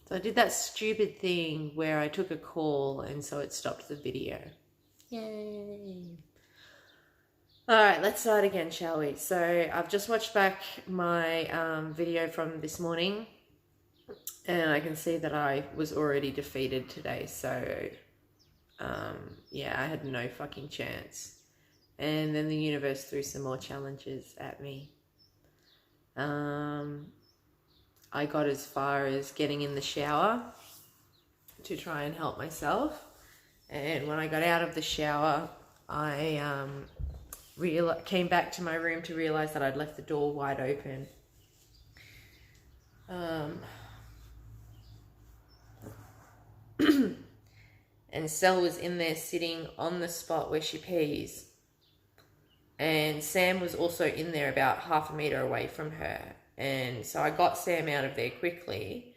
So I did that stupid thing where I took a call and so it stopped the video. Yay. All right, let's start again, shall we? So I've just watched back my video from this morning and I can see that I was already defeated today. So yeah, I had no fucking chance. And then the universe threw some more challenges at me. I got as far as getting in the shower to try and help myself. And when I got out of the shower, I came back to my room to realize that I'd left the door wide open. And Sel was in there sitting on the spot where she pees. And Sam was also in there about half a meter away from her. And so I got Sam out of there quickly.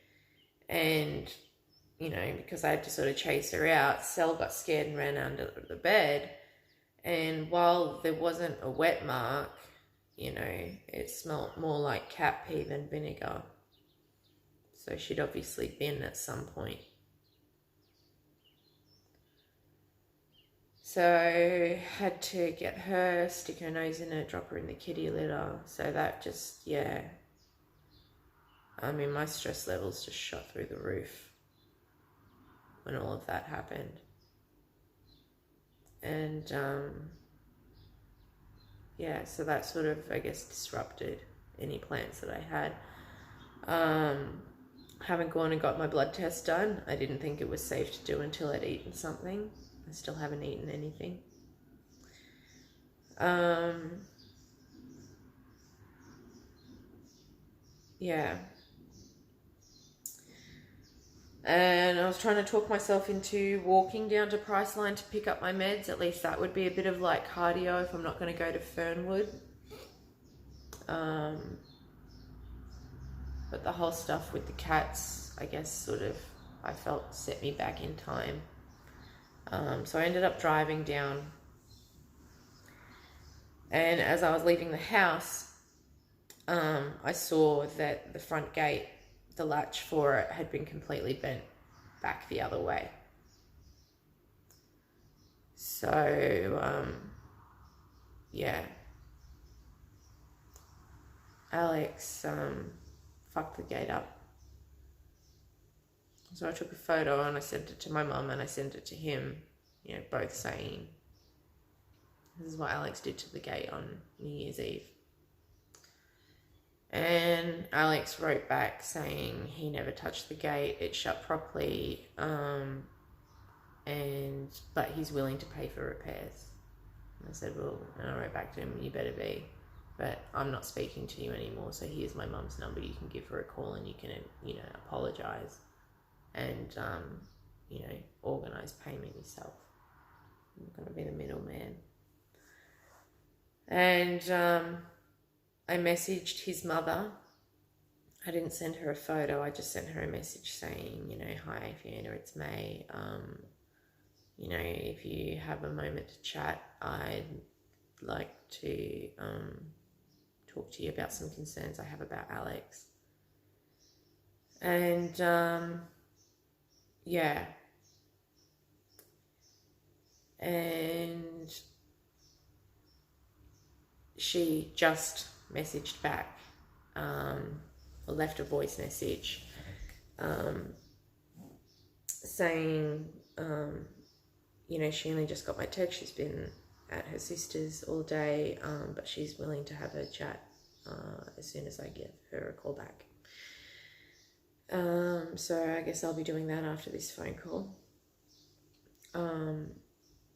And, you know, because I had to sort of chase her out, Sel got scared and ran under the bed. And while there wasn't a wet mark, you know, it smelled more like cat pee than vinegar. So she'd obviously been at some point. So had to get her, stick her nose in it, drop her in the kitty litter. So that just, yeah. I mean, my stress levels just shot through the roof when all of that happened. And, yeah, so that sort of, I guess, disrupted any plans that I had. Haven't gone and got my blood test done. I didn't think it was safe to do until I'd eaten something. I still haven't eaten anything. Yeah. And I was trying to talk myself into walking down to Priceline to pick up my meds. At least that would be a bit of like cardio if I'm not going to go to Fernwood. But the whole stuff with the cats, I guess, sort of, I felt set me back in time. So I ended up driving down. And as I was leaving the house, I saw that the front gate, the latch for it, had been completely bent back the other way. So, yeah. Alex fucked the gate up. So I took a photo and I sent it to my mum and I sent it to him, you know, both saying, this is what Alex did to the gate on New Year's Eve. And Alex wrote back saying he never touched the gate, it shut properly, but he's willing to pay for repairs. And I said, well, and I wrote back to him, you better be, but I'm not speaking to you anymore, so here's my mum's number, you can give her a call and you can, you know, apologise and, you know, organise payment yourself. I'm not going to be the middleman. And I messaged his mother. I didn't send her a photo. I just sent her a message saying, you know, hi Fiona, it's May. You know, if you have a moment to chat, I'd like to talk to you about some concerns I have about Alex. And yeah. And she just messaged back, or left a voice message, saying, you know, she only just got my text, she's been at her sister's all day, but she's willing to have a chat as soon as I give her a call back. So I guess I'll be doing that after this phone call.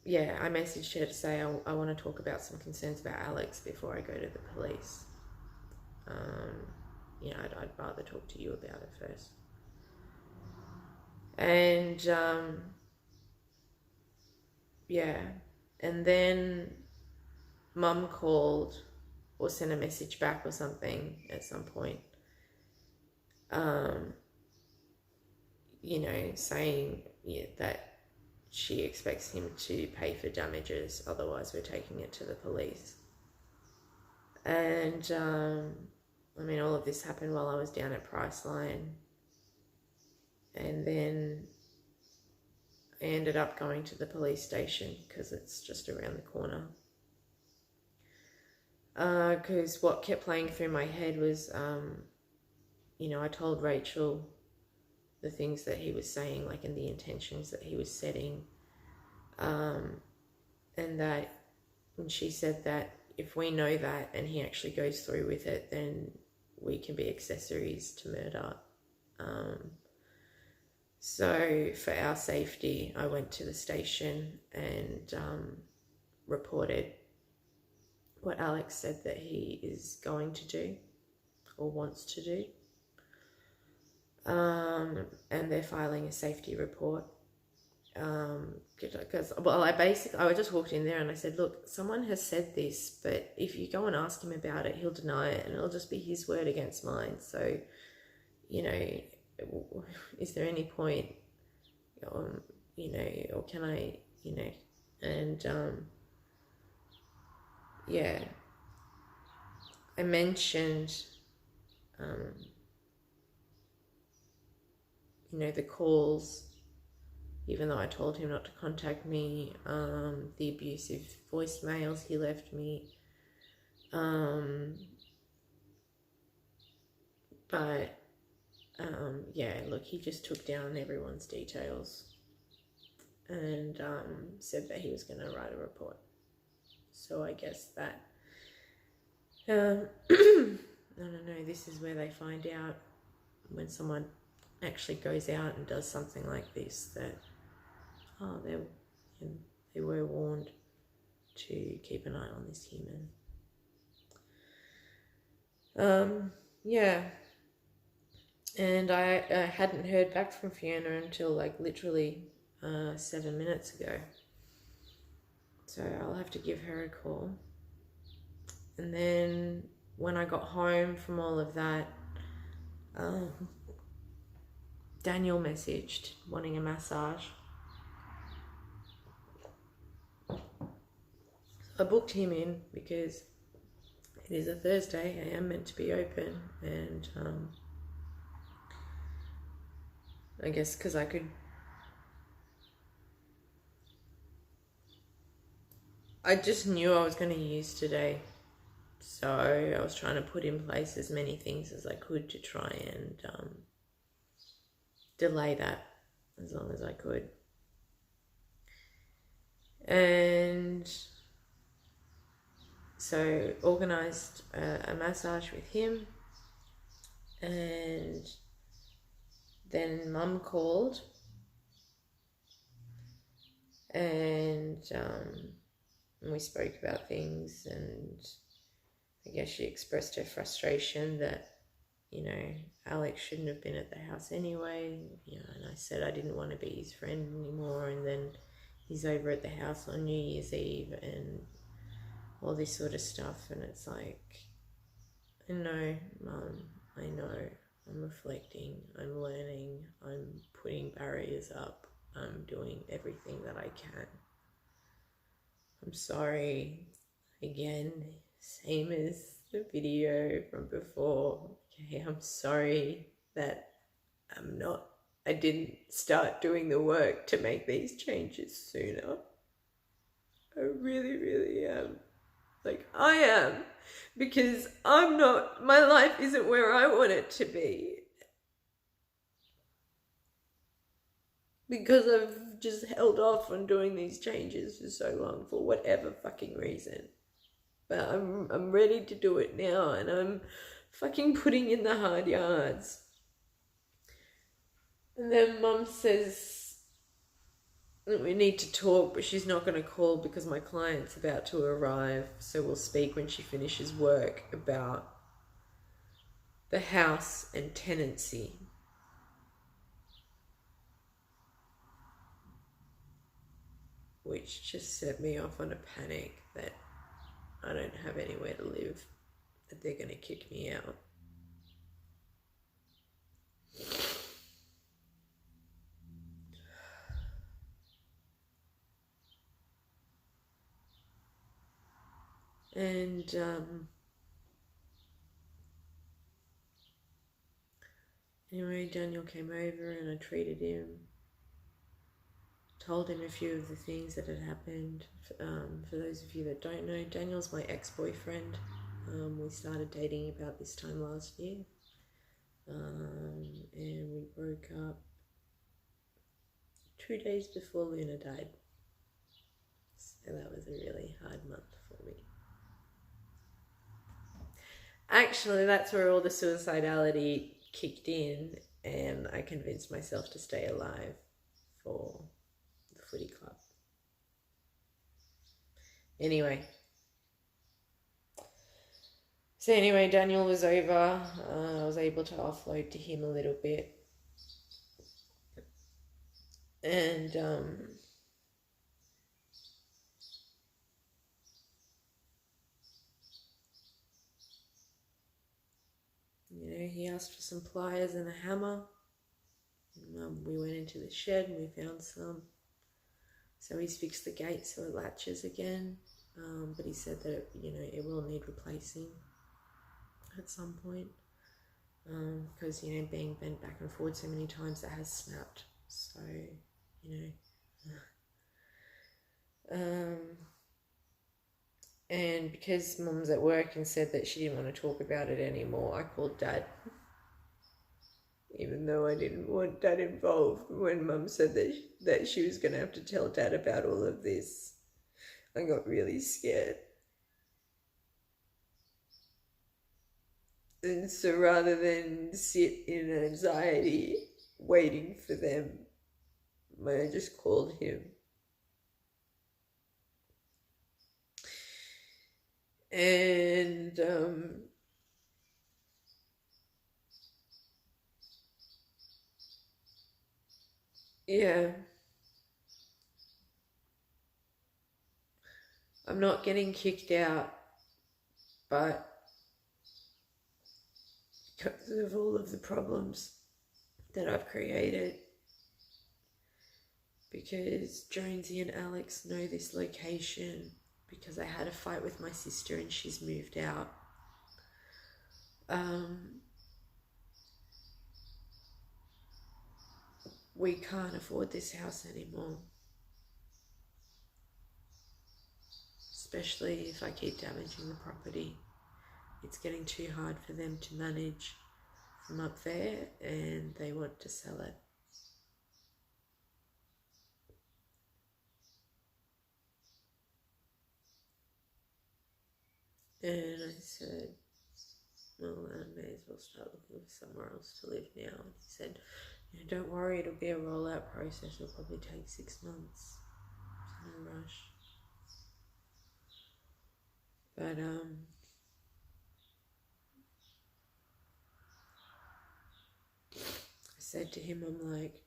Yeah, I messaged her to say I want to talk about some concerns about Alex before I go to the police. You know, I'd rather talk to you about it first. And, yeah. And then Mum called or sent a message back or something at some point. You know, saying that she expects him to pay for damages, otherwise we're taking it to the police. And, I mean, all of this happened while I was down at Priceline. And then I ended up going to the police station because it's just around the corner. Because what kept playing through my head was, you know, I told Rachel the things that he was saying, like, and the intentions that he was setting. And she said that if we know that and he actually goes through with it, then we can be accessories to murder. So for our safety, I went to the station and reported what Alex said that he is going to do or wants to do. And they're filing a safety report. Because, well, I just walked in there and I said, look, someone has said this, but if you go and ask him about it, he'll deny it and it'll just be his word against mine. So, you know, is there any point, you know, or can I, you know, and, yeah, I mentioned, you know, the calls, even though I told him not to contact me, the abusive voicemails he left me, but, yeah, look, he just took down everyone's details and said that he was going to write a report. So I guess that, I don't know, this is where they find out when someone actually goes out and does something like this, that, oh, they were warned to keep an eye on this human. Yeah. And I hadn't heard back from Fiona until like literally 7 minutes ago. So I'll have to give her a call. And then when I got home from all of that, Daniel messaged wanting a massage. I booked him in because it is a Thursday. I am meant to be open, and I guess because I just knew I was going to use today, so I was trying to put in place as many things as I could to try and delay that as long as I could. And so organised a massage with him, and then Mum called, and we spoke about things, and I guess she expressed her frustration that, you know, Alex shouldn't have been at the house anyway, you know, and I said I didn't want to be his friend anymore, and then he's over at the house on New Year's Eve and all this sort of stuff, and it's like, I know, Mum, I know, I'm reflecting, I'm learning, I'm putting barriers up, I'm doing everything that I can. I'm sorry, again, same as the video from before. Okay, I'm sorry that I didn't start doing the work to make these changes sooner. I really, really am. Like, I am. Because my life isn't where I want it to be. Because I've just held off on doing these changes for so long for whatever fucking reason. But I'm ready to do it now, and I'm fucking putting in the hard yards. And then Mum says that we need to talk, but she's not going to call because my client's about to arrive, so we'll speak when she finishes work about the house and tenancy. Which just set me off on a panic that I don't have anywhere to live, that they're going to kick me out. Anyway, Daniel came over and I treated him, told him a few of the things that had happened. For those of you that don't know, Daniel's my ex-boyfriend. We started dating about this time last year, and we broke up 2 days before Luna died. So that was a really hard month for me. Actually, that's where all the suicidality kicked in, and I convinced myself to stay alive for the footy club. Anyway, Daniel was over. I was able to offload to him a little bit, and he asked for some pliers and a hammer. We went into the shed and we found some. So he's fixed the gate so it latches again. But he said that, it will need replacing at some point. Because, being bent back and forward so many times, it has snapped. So, and because Mum's at work and said that she didn't want to talk about it anymore, I called Dad. Even though I didn't want Dad involved, when Mum said that she was going to have to tell Dad about all of this, I got really scared. And so rather than sit in anxiety waiting for them, I just called him. And yeah, I'm not getting kicked out, but because of all of the problems that I've created, because Jonesy and Alex know this location, because I had a fight with my sister and she's moved out. We can't afford this house anymore. Especially if I keep damaging the property. It's getting too hard for them to manage from up there, and they want to sell it. And I said, well, I may as well start looking for somewhere else to live now. And he said, don't worry, it'll be a rollout process. It'll probably take 6 months. There's no rush. But, I said to him, I'm like,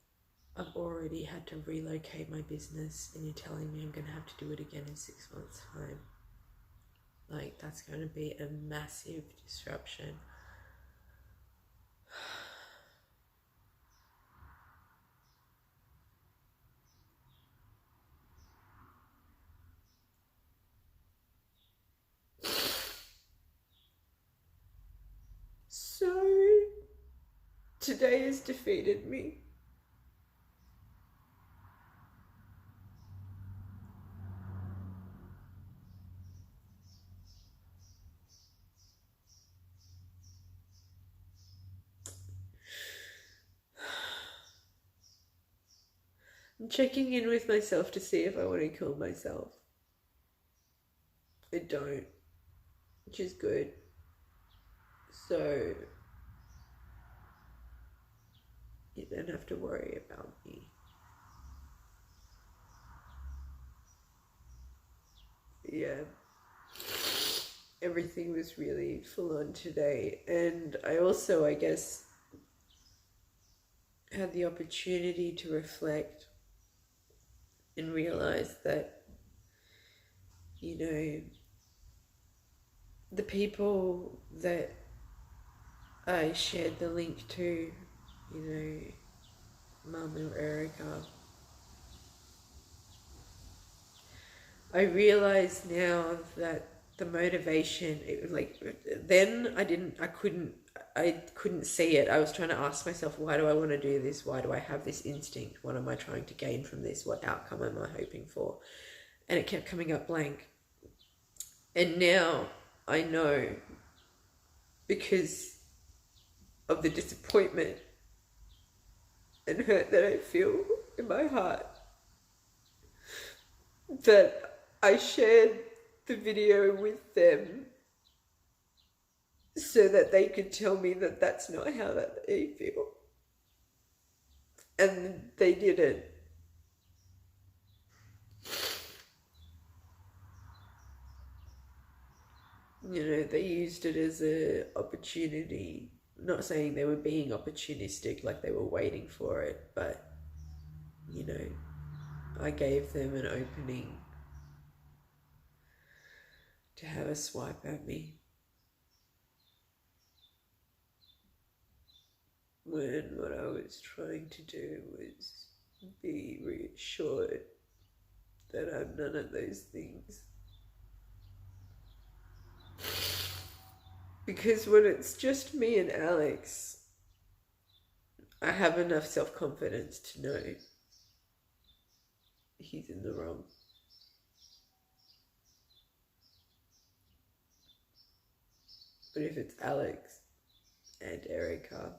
I've already had to relocate my business and you're telling me I'm going to have to do it again in 6 months' time. Like, that's going to be a massive disruption. So, today has defeated me. I'm checking in with myself to see if I want to kill myself. I don't, which is good. So, you don't have to worry about me. Yeah. Everything was really full on today. And I also, I guess, had the opportunity to reflect and realize that, the people that I shared the link to, Mum and Erica, I realize now that the motivation, then I I couldn't see it. I was trying to ask myself, why do I want to do this? Why do I have this instinct? What am I trying to gain from this? What outcome am I hoping for? And it kept coming up blank. And now I know, because of the disappointment and hurt that I feel in my heart, that I shared the video with them so that they could tell me that that's not how that they feel. And they didn't. You know, they used it as an opportunity. I'm not saying they were being opportunistic, like they were waiting for it, but, you know, I gave them an opening to have a swipe at me. When what I was trying to do was be reassured that I'm none of those things. Because when it's just me and Alex, I have enough self-confidence to know he's in the wrong. But if it's Alex and Erica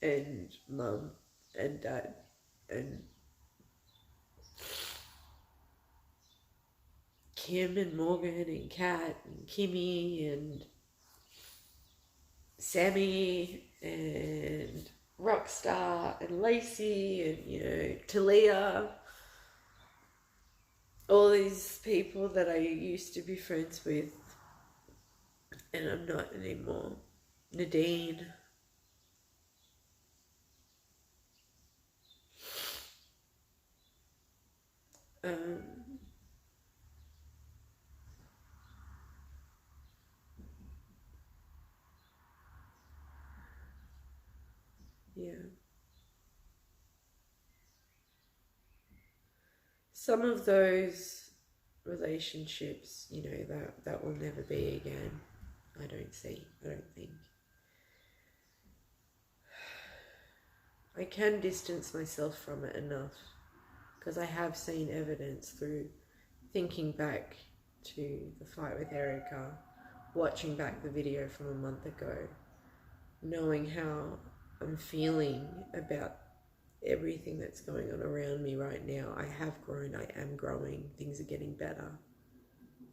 and Mum and Dad and Kim and Morgan and Kat and Kimmy and Sammy and Rockstar and Lacey and, you know, Talia, all these people that I used to be friends with and I'm not anymore. Nadine. Yeah. Some of those relationships, you know, that will never be again. I don't think. I can distance myself from it enough because I have seen evidence through thinking back to the fight with Erica, watching back the video from a month ago, knowing how I'm feeling about everything that's going on around me right now. I have grown, I am growing, things are getting better.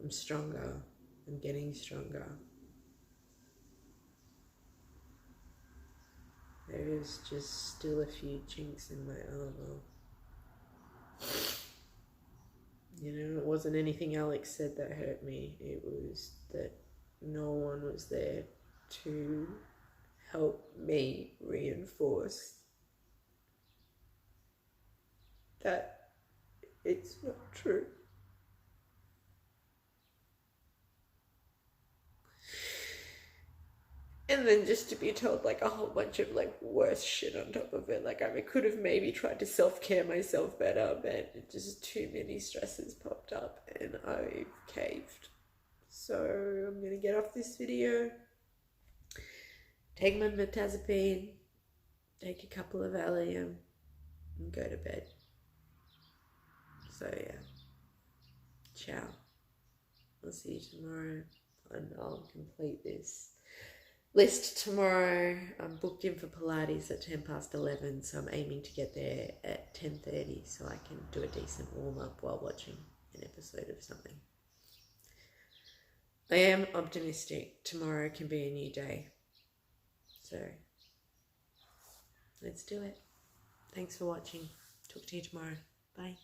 I'm stronger, I'm getting stronger. There is just still a few chinks in my armor. You know, it wasn't anything Alex said that hurt me. It was that no one was there to help me reinforce that it's not true. And then just to be told like a whole bunch of like worse shit on top of it. Like I could have maybe tried to self-care myself better, but just too many stresses popped up and I caved. So I'm gonna get off this video, take my mirtazapine, take a couple of Valium and go to bed. So yeah, ciao. I'll see you tomorrow and I'll complete this list tomorrow. I'm booked in for Pilates at 11:10, so I'm aiming to get there at 10:30 so I can do a decent warm-up while watching an episode of something. I am optimistic. Tomorrow can be a new day. So let's do it. Thanks for watching. Talk to you tomorrow. Bye.